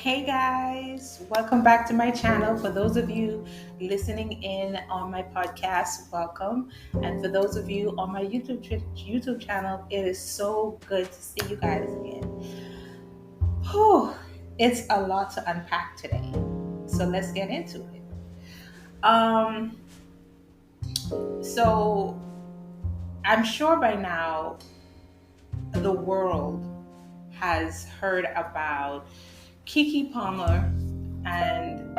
Hey guys, welcome back to my channel. For those of you listening in on my podcast, welcome. And for those of you on my YouTube channel, it is so good to see you guys again. Whew, it's a lot to unpack today. So let's get into it. Um, so I'm sure by now the world has heard about KeKe Palmer and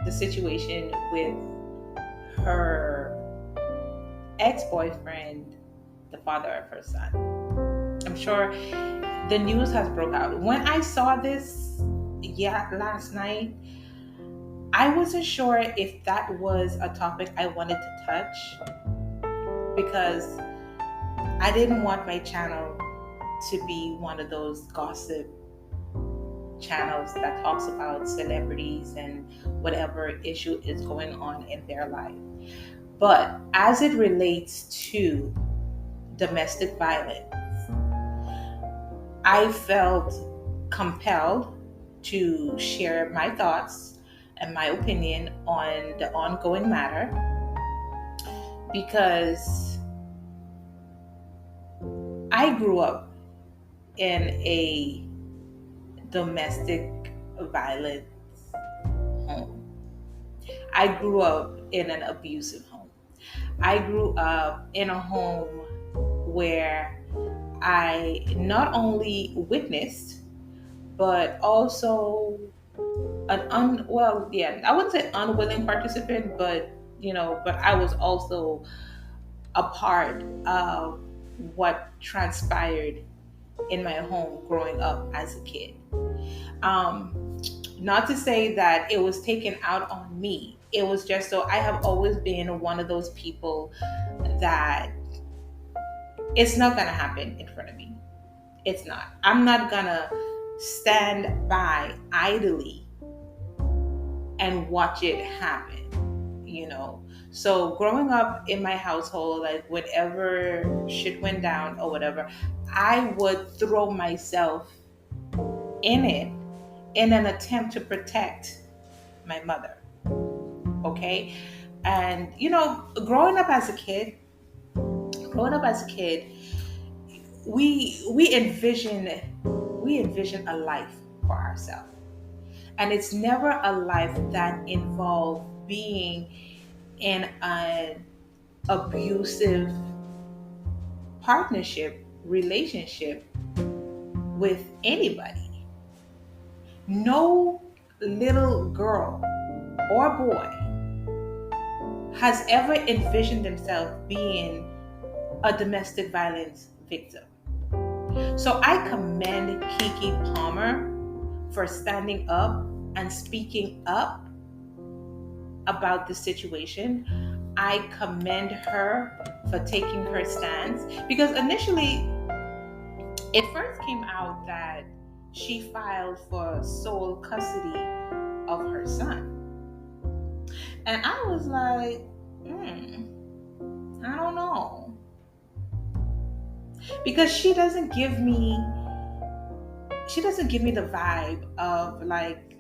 the situation with her ex-boyfriend, the father of her son. I'm sure the news has broke out. When I saw this last night, I wasn't sure if that was a topic I wanted to touch because I didn't want my channel to be one of those gossip channels that talks about celebrities and whatever issue is going on in their life. But as it relates to domestic violence, I felt compelled to share my thoughts and my opinion on the ongoing matter because I grew up in a domestic violence home. I grew up in an abusive home. I grew up in a home where I not only witnessed, but also I wouldn't say unwilling participant, but I was also a part of what transpired in my home growing up as a kid. Not to say that it was taken out on me. It was just so I have always been one of those people that it's not going to happen in front of me. It's not. I'm not going to stand by idly and watch it happen. So growing up in my household, like whenever shit went down or whatever, I would throw myself in it in an attempt to protect my mother. Okay? And growing up as a kid, we envision a life for ourselves. And it's never a life that involves being in an abusive partnership, relationship with anybody. No little girl or boy has ever envisioned themselves being a domestic violence victim. So I commend KeKe Palmer for standing up and speaking up about the situation. I commend her for taking her stance because initially it first came out that she filed for sole custody of her son. And I was like, I don't know. Because she doesn't give me the vibe of like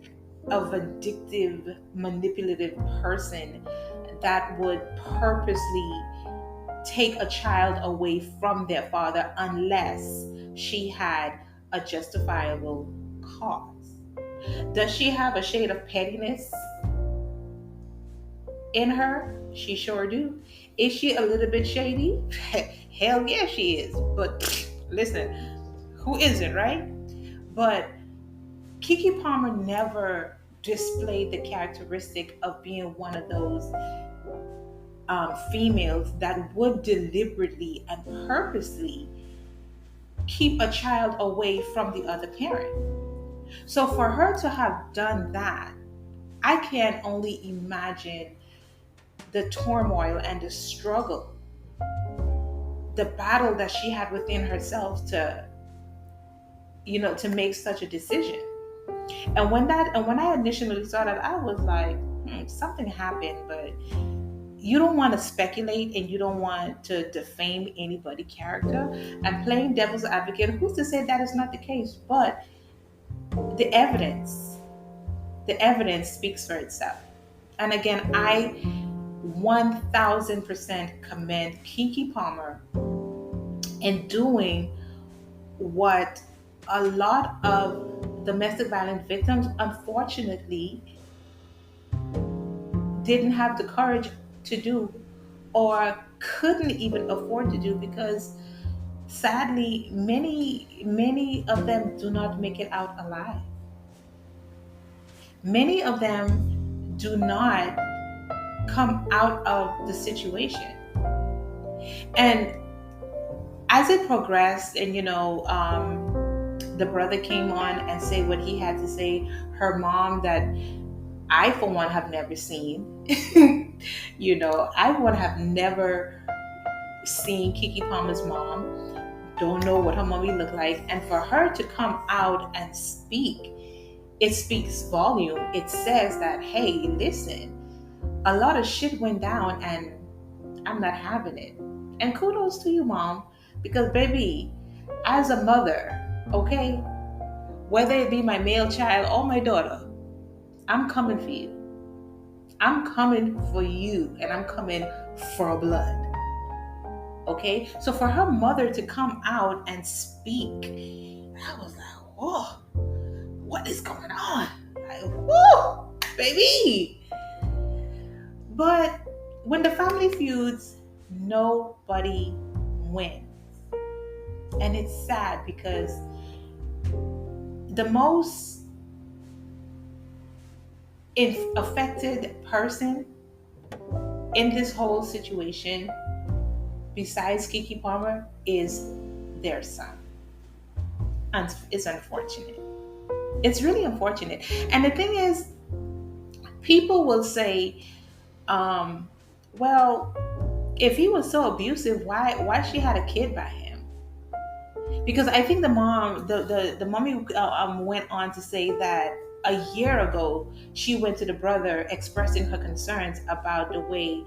a vindictive, manipulative person that would purposely take a child away from their father unless she had a justifiable cause. Does she have a shade of pettiness in her? She sure do. Is she a little bit shady? Hell yeah, she is. But listen, who isn't, right? But KeKe Palmer never displayed the characteristic of being one of those females that would deliberately and purposely keep a child away from the other parent. So for her to have done that, I can only imagine the turmoil and the struggle, the battle that she had within herself to make such a decision. And when I initially saw that, I was like, something happened, but you don't want to speculate and you don't want to defame anybody's character. And playing devil's advocate, who's to say that is not the case? But the evidence The evidence speaks for itself. And again, I 1000% commend KeKe Palmer in doing what a lot of domestic violence victims unfortunately didn't have the courage to do or couldn't even afford to do, because sadly many of them do not make it out alive. Many of them do not come out of the situation. And as it progressed, and the brother came on and say what he had to say, her mom, that I for one have never seen. I would have never seen KeKe Palmer's mom. Don't know what her mommy looked like. And for her to come out and speak, it speaks volume. It says that, hey, listen, a lot of shit went down and I'm not having it. And kudos to you, mom, because baby, as a mother, okay, whether it be my male child or my daughter, I'm coming for you. I'm coming for you, and I'm coming for blood. Okay? So for her mother to come out and speak, I was like, oh, what is going on? Like, whoa, baby. But when the family feuds, nobody wins. And it's sad because the most affected person in this whole situation, besides KeKe Palmer, is their son. And it's unfortunate. It's really unfortunate. And the thing is, people will say, well, if he was so abusive, why she had a kid by him? Because I think the mom, the mommy went on to say that a year ago she went to the brother expressing her concerns about the way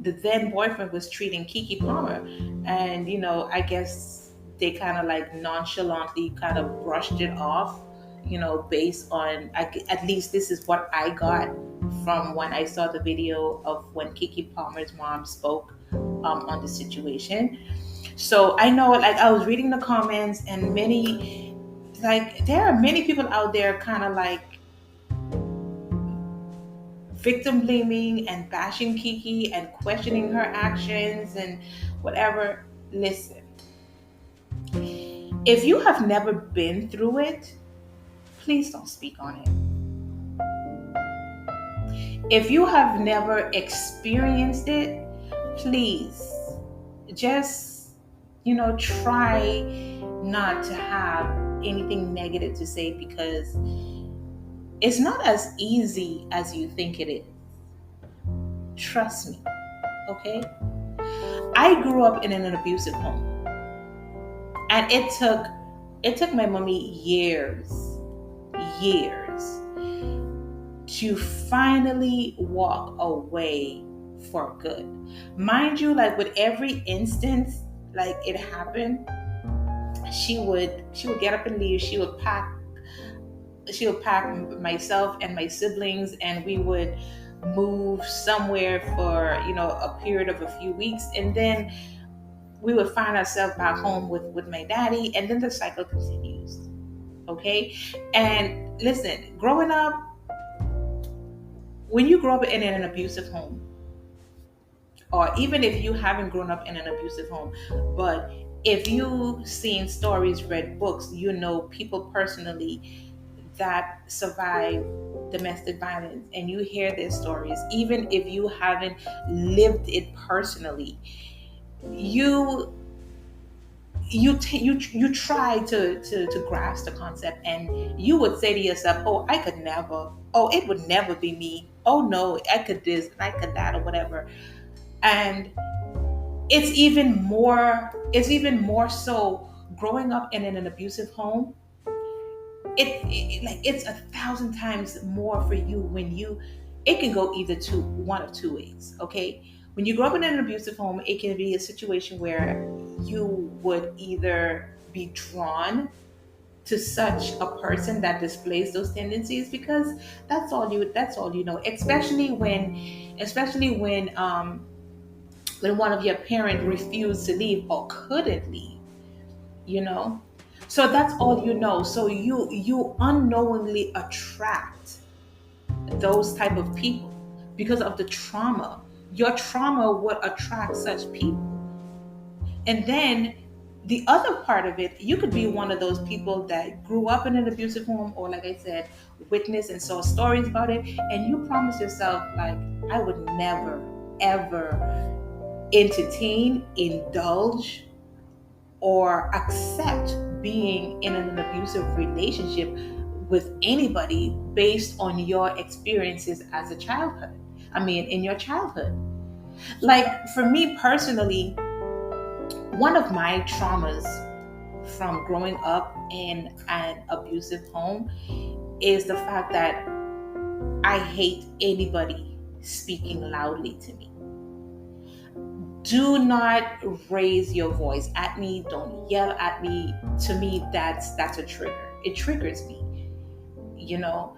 the then boyfriend was treating KeKe Palmer, and I guess they kind of like nonchalantly kind of brushed it off, based on, at least this is what I got from when I saw the video of when KeKe Palmer's mom spoke on the situation. So I know, like, I was reading the comments, and there are many people out there kind of like victim blaming and bashing KeKe and questioning her actions and whatever. Listen, if you have never been through it, please don't speak on it. If you have never experienced it, please just, try not to have anything negative to say, because it's not as easy as you think it is. Trust me, okay? I grew up in an abusive home. And it took my mommy years to finally walk away for good. Mind you, like with every instance like it happened, she would get up and leave. She would pack myself and my siblings, and we would move somewhere for a period of a few weeks, and then we would find ourselves back home with my daddy, and then the cycle continues. Okay? And listen, growing up, when you grow up in an abusive home, or even if you haven't grown up in an abusive home, but if you've seen stories, read books, people personally that survive domestic violence, and you hear their stories, even if you haven't lived it personally, you try to grasp the concept, and you would say to yourself, oh, I could never, oh, it would never be me, oh no, I could this and I could that, or whatever. And it's even more so growing up in an abusive home. It's 1,000 times more for you when it can go either one of two ways. Okay, when you grow up in an abusive home, it can be a situation where you would either be drawn to such a person that displays those tendencies, because that's all you know, especially when one of your parents refused to leave or couldn't leave, you know. So that's all you know. So you unknowingly attract those type of people because of the trauma. Your trauma would attract such people. And then the other part of it, you could be one of those people that grew up in an abusive home, or like I said, witnessed and saw stories about it, and you promise yourself, like, I would never, ever entertain, indulge, or accept being in an abusive relationship with anybody based on your experiences as a childhood. I mean, in your childhood. Like, for me personally, one of my traumas from growing up in an abusive home is the fact that I hate anybody speaking loudly to me. Do not raise your voice at me. Don't yell at me. To me, that's a trigger. It triggers me, you know.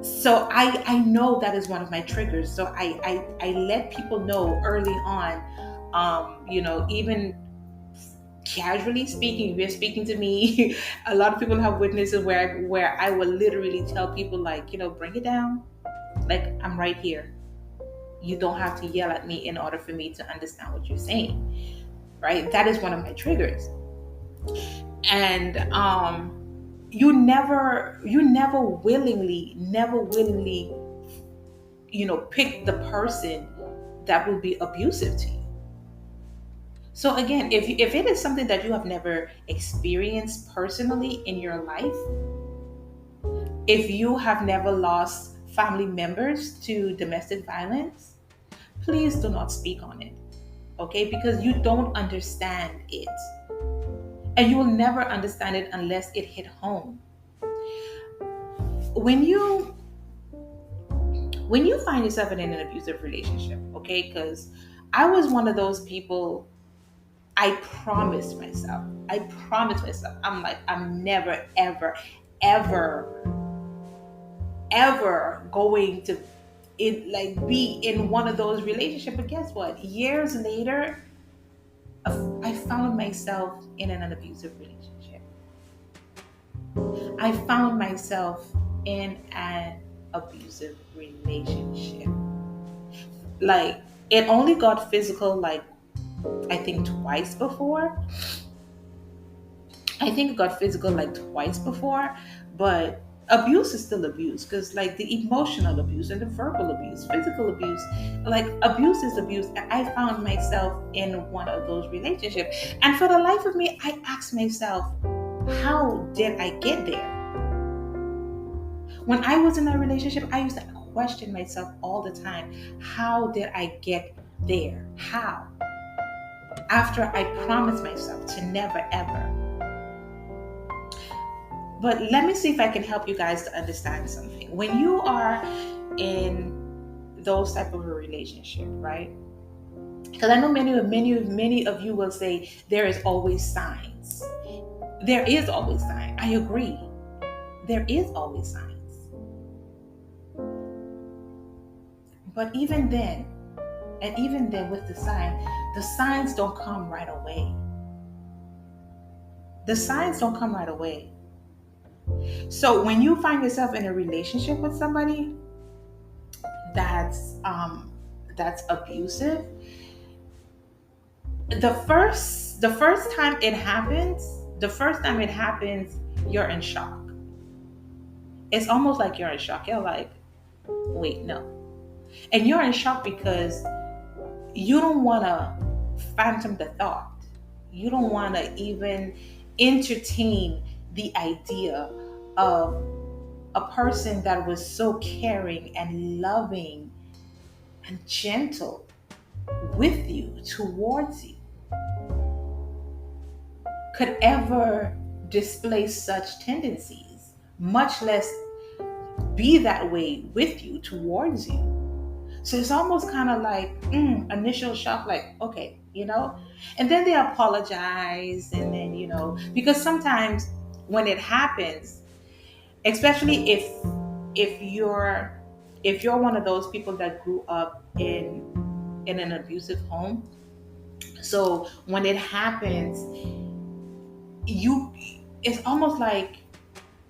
So I know that is one of my triggers. So I let people know early on, even casually speaking, if you're speaking to me, a lot of people have witnesses where I will literally tell people, like, bring it down. Like, I'm right here. You don't have to yell at me in order for me to understand what you're saying. Right? That is one of my triggers. And you never willingly, pick the person that will be abusive to you. So again, if it is something that you have never experienced personally in your life, if you have never lost family members to domestic violence, please do not speak on it. Okay? Because you don't understand it. And you will never understand it unless it hit home. When you find yourself in an abusive relationship, okay? Because I was one of those people. I promised myself. I'm like, I'm never, ever, ever, ever going to be in one of those relationships. But guess what? Years later, I found myself in an abusive relationship. I found myself in an abusive relationship. Like, it only got physical, like, I think twice before. I think it got physical like twice before, but abuse is still abuse, because like the emotional abuse and the verbal abuse, physical abuse, like abuse is abuse. And I found myself in one of those relationships. And for the life of me, I asked myself, how did I get there? When I was in a relationship, I used to question myself all the time. How did I get there? How? After I promised myself to never ever. But let me see if I can help you guys to understand something. When you are in those type of a relationship, right? Because I know many of you will say there is always signs. There is always signs. I agree. There is always signs. But even then with the signs don't come right away. The signs don't come right away. So when you find yourself in a relationship with somebody that's abusive, the first time it happens, you're in shock. It's almost like you're in shock. You're like, wait, no. And you're in shock because you don't want to phantom the thought. You don't want to even entertain the idea of a person that was so caring and loving and gentle with you, towards you, could ever display such tendencies, much less be that way with you, towards you. So it's almost kind of like initial shock, like, okay, and then they apologize, and then, because sometimes when it happens, especially if you're one of those people that grew up in an abusive home, so when it happens, you it's almost like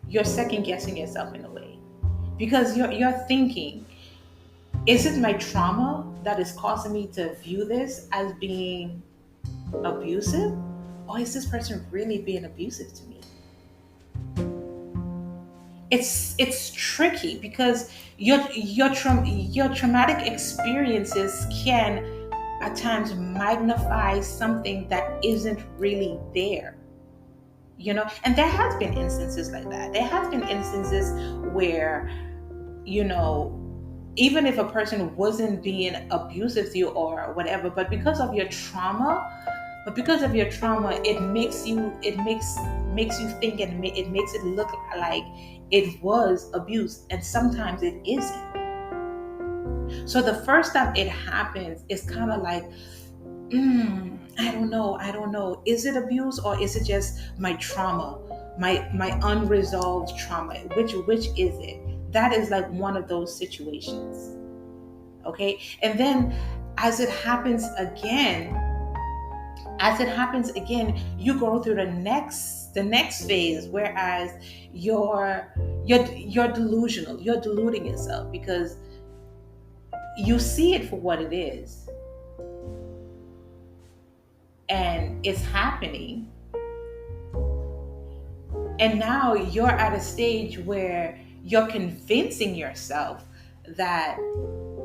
you're second guessing yourself in a way, because you're thinking, is it my trauma that is causing me to view this as being abusive, or is this person really being abusive to me? It's tricky because your traumatic experiences can at times magnify something that isn't really there, and there has been instances like that. There has been instances where, you know even if a person wasn't being abusive to you or whatever, but because of your trauma, it makes you think, and it makes it look like it was abuse, and sometimes it isn't. So the first time it happens, it's kind of like, I don't know. Is it abuse, or is it just my trauma, my unresolved trauma? Which is it? That is like one of those situations. Okay, and then as it happens again, you go through the next phase, whereas you're delusional, you're deluding yourself because you see it for what it is, and it's happening, and now you're at a stage where you're convincing yourself that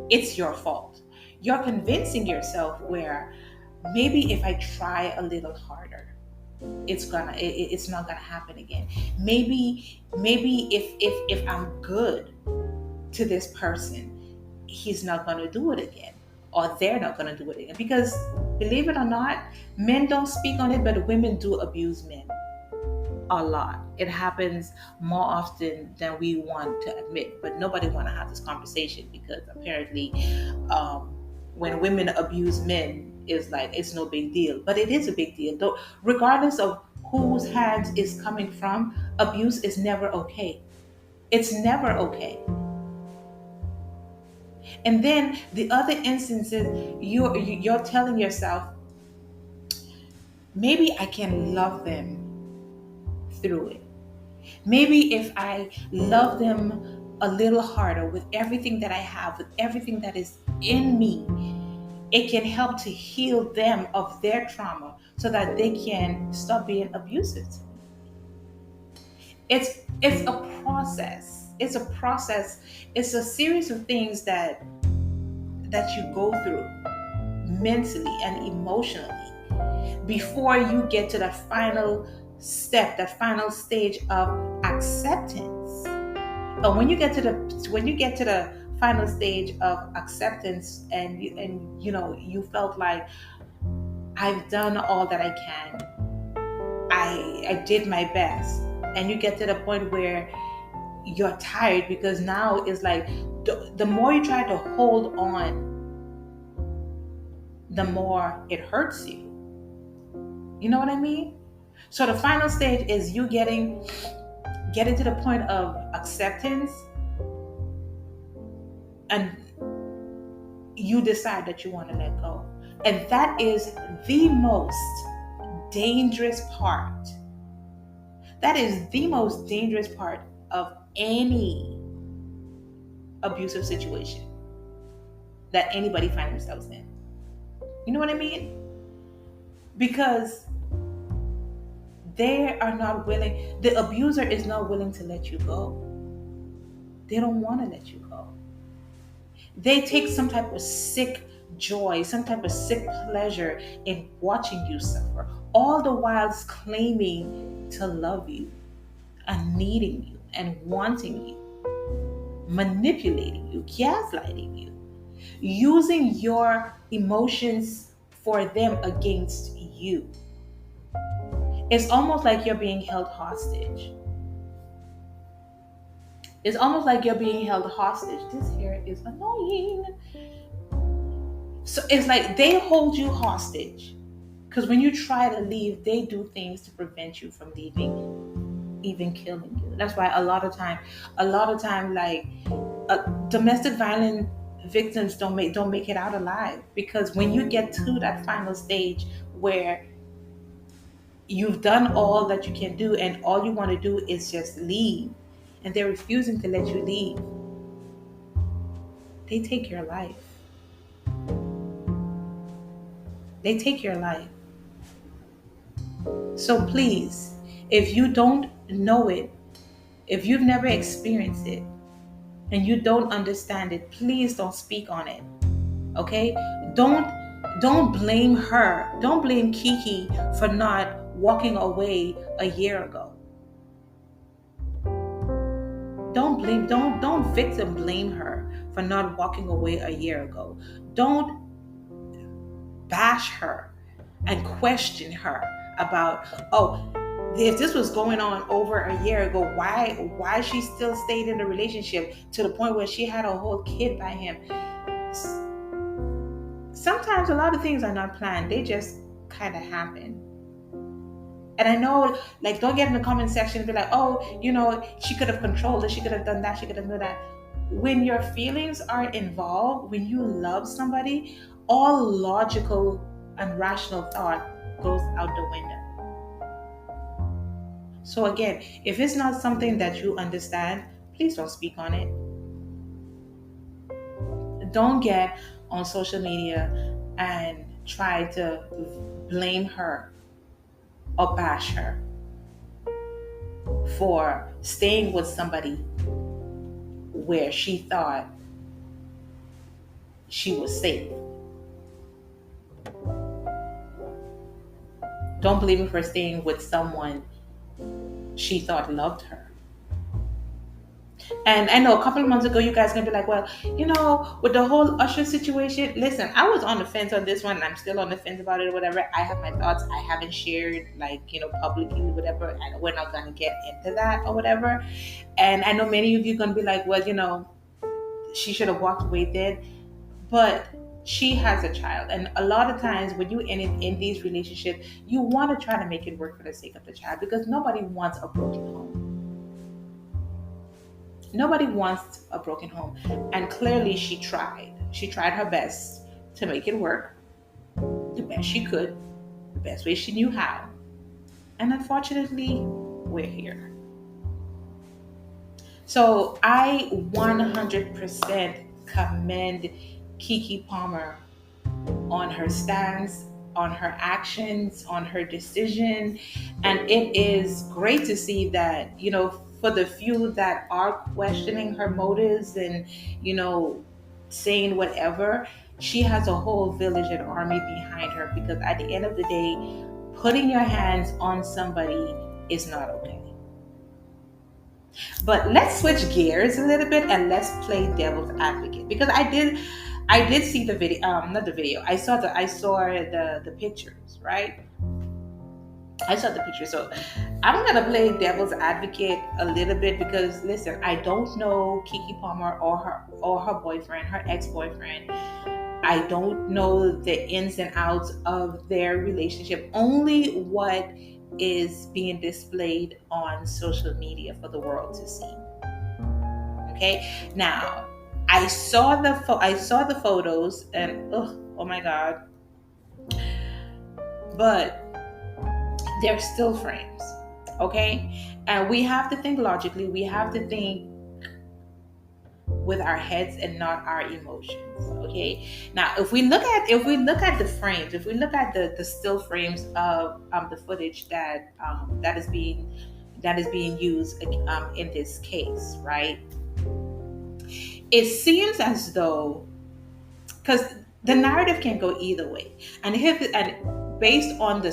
it's your fault. You're convincing yourself where maybe if I try a little harder, it's not gonna happen again. Maybe if I'm good to this person, he's not gonna do it again, or they're not gonna do it again. Because believe it or not, men don't speak on it, but women do abuse men a lot. It happens more often than we want to admit, but nobody want to have this conversation because apparently, um, when women abuse men, it's like it's no big deal, but it is a big deal. Though, regardless of whose hands is coming from, abuse is never okay. It's never okay. And then the other instances, you're telling yourself, maybe I can love them through it. Maybe if I love them a little harder with everything that I have, with everything that is in me, it can help to heal them of their trauma so that they can stop being abusive to me. It's a process. It's a process. It's a series of things that you go through mentally and emotionally before you get to that final step, that final stage of acceptance. But when you get to the final stage of acceptance, and you felt like, I've done all that I can. I did my best. And you get to the point where you're tired, because now it's like the more you try to hold on, the more it hurts you. You know what I mean? So the final stage is you getting to the point of acceptance, and you decide that you want to let go. And that is the most dangerous part. That is the most dangerous part of any abusive situation that anybody finds themselves in. You know what I mean? Because the abuser is not willing to let you go. They don't want to let you go. They take some type of sick joy, some type of sick pleasure in watching you suffer, all the while claiming to love you and needing you and wanting you, manipulating you, gaslighting you, using your emotions for them against you. It's almost like you're being held hostage. It's almost like you're being held hostage. This hair is annoying. So it's like they hold you hostage. Because when you try to leave, they do things to prevent you from leaving. even killing you. That's why a lot of time, like domestic violence victims don't make it out alive, because when you get to that final stage where you've done all that you can do and all you want to do is just leave, and they're refusing to let you leave, they take your life. They take your life. So please, if you don't know it, if you've never experienced it and you don't understand it, please don't speak on it. Okay? Don't don't blame her. Don't blame KeKe for not walking away a year ago. Don't victim blame her for not walking away a year ago. Don't bash her and question her about, oh, if this was going on over a year ago, why she still stayed in the relationship to the point where she had a whole kid by him. Sometimes a lot of things are not planned, they just kind of happen. And I know, like, don't get in the comment section and be like, oh, she could have controlled it, she could have done that, she could have done that. When your feelings are involved, when you love somebody, all logical and rational thought goes out the window. So again, if it's not something that you understand, please don't speak on it. Don't get on social media and try to blame her or bash her for staying with somebody where she thought she was safe. Don't blame her for staying with someone she thought loved her. And I know a couple of months ago, you guys gonna be like, well, with the whole Usher situation, listen, I was on the fence on this one, and I'm still on the fence about it or whatever. I have my thoughts. I haven't shared, like, publicly, whatever, and we're not gonna get into that or whatever. And I know many of you gonna be like, well, she should have walked away then. But she has a child, and a lot of times when you in these relationships, you want to try to make it work for the sake of the child, because nobody wants a broken home. Nobody wants a broken home. And clearly she tried. She tried her best to make it work the best she could, the best way she knew how. And unfortunately, we're here. So I 100% commend KeKe Palmer on her stance, on her actions, on her decision. And it is great to see that, for the few that are questioning her motives and, saying whatever, she has a whole village and army behind her, because at the end of the day, putting your hands on somebody is not okay. But let's switch gears a little bit and let's play devil's advocate, because I did see the video, not the video. I saw the pictures, right? I saw the picture. So I'm going to play devil's advocate a little bit, because listen, I don't know KeKe Palmer or her boyfriend, her ex-boyfriend. I don't know the ins and outs of their relationship, only what is being displayed on social media for the world to see. Okay? Now, I saw the photos, and oh my God. But they're still frames, okay? And we have to think logically. We have to think with our heads and not our emotions, okay? Now, if we look at the frames, if we look at the still frames of the footage that is being used in this case, right? It seems as though, because the narrative can go either way, and based on the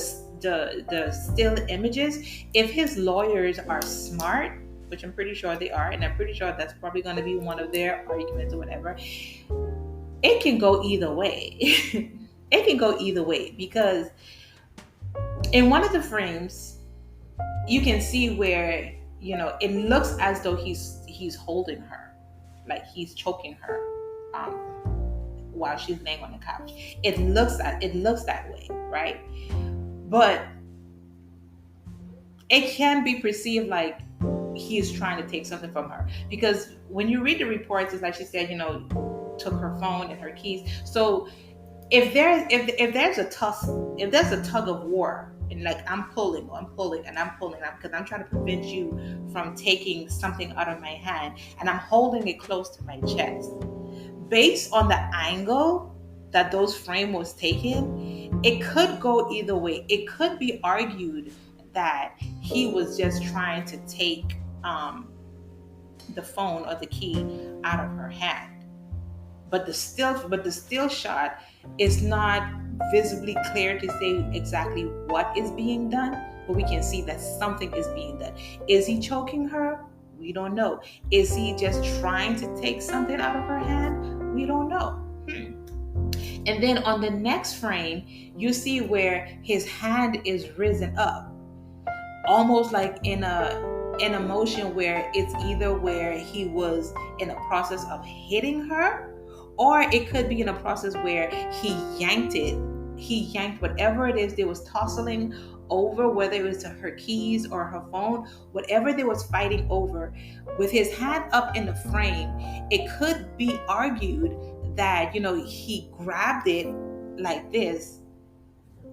still images, if his lawyers are smart, which I'm pretty sure they are, and I'm pretty sure that's probably going to be one of their arguments or whatever, it can go either way. It can go either way, because in one of the frames, you can see where, it looks as though he's holding her, like he's choking her while she's laying on the couch. It looks that way, right? But it can be perceived like he is trying to take something from her. Because when you read the reports, it's like she said, took her phone and her keys. So if there's a tug of war, and like I'm pulling because I'm trying to prevent you from taking something out of my hand, and I'm holding it close to my chest, based on the angle that those frame was taken, it could go either way. It could be argued that he was just trying to take the phone or the key out of her hand. But the still shot is not visibly clear to say exactly what is being done, but we can see that something is being done. Is he choking her? We don't know. Is he just trying to take something out of her hand? We don't know. And then on the next frame, you see where his hand is risen up, almost like in a motion where it's either where he was in a process of hitting her, or it could be in a process where he yanked whatever it is they was tossing over, whether it was her keys or her phone, whatever they was fighting over, with his hand up in the frame. It could be argued that he grabbed it like this,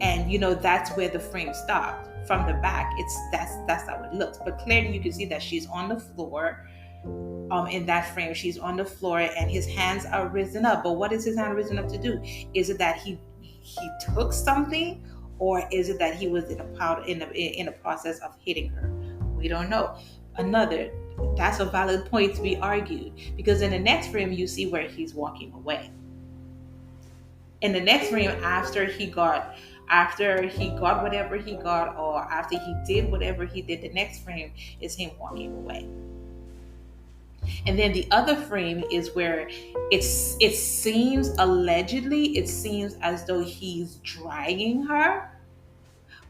and that's where the frame stopped. From the back, that's how it looks, but clearly you can see that she's on the floor. In that frame, she's on the floor and his hands are risen up. But what is his hand risen up to do? Is it that he took something, or is it that he was in a process of hitting her? We don't know. That's a valid point to be argued, because in the next frame you see where he's walking away. In the next frame, after he got whatever he got, or after he did whatever he did, the next frame is him walking away. And then the other frame is where it seems as though he's dragging her,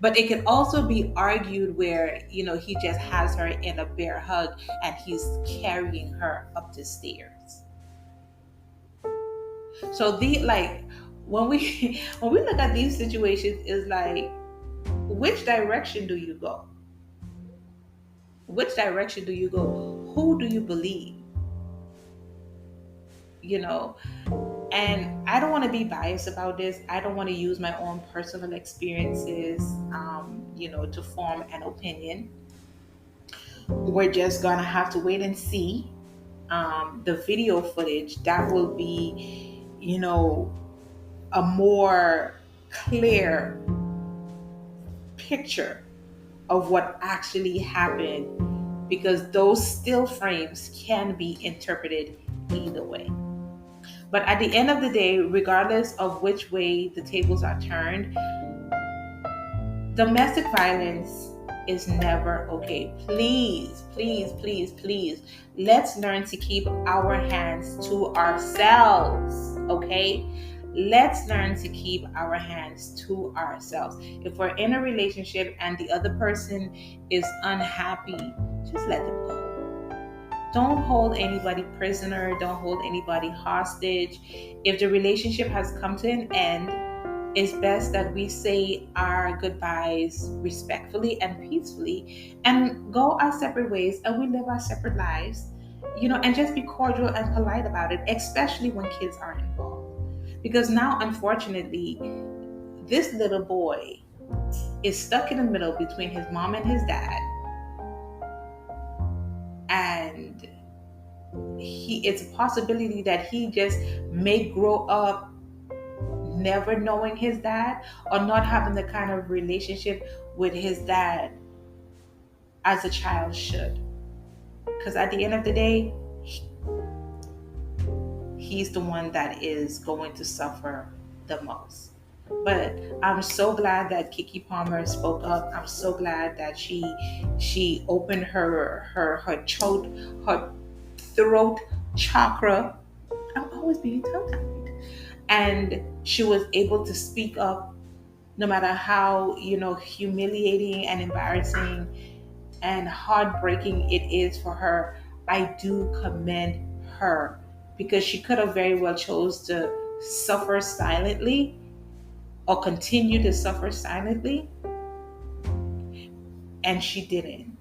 but it can also be argued where he just has her in a bear hug and he's carrying her up the stairs. So when we look at these situations, is like, which direction do you go? Which direction do you go? Who do you believe? And I don't want to be biased about this. I don't want to use my own personal experiences, to form an opinion. We're just gonna have to wait and see the video footage. That will be, a more clear picture of what actually happened, because those still frames can be interpreted either way. But at the end of the day, regardless of which way the tables are turned, domestic violence is never okay. Please, please, please, please, let's learn to keep our hands to ourselves, okay? Let's learn to keep our hands to ourselves. If we're in a relationship and the other person is unhappy, just let them go. Don't hold anybody prisoner. Don't hold anybody hostage. If the relationship has come to an end, it's best that we say our goodbyes respectfully and peacefully and go our separate ways, and we live our separate lives, and just be cordial and polite about it, especially when kids are involved. Because now, unfortunately, this little boy is stuck in the middle between his mom and his dad. And it's a possibility that he just may grow up never knowing his dad, or not having the kind of relationship with his dad as a child should. Because at the end of the day, he's the one that is going to suffer the most. But I'm so glad that KeKe Palmer spoke up. I'm so glad that she opened her throat chakra. I'm always being tongue-tied. And she was able to speak up, no matter how humiliating and embarrassing and heartbreaking it is for her. I do commend her, because she could have very well chose to suffer silently or continue to suffer silently. and she didn't.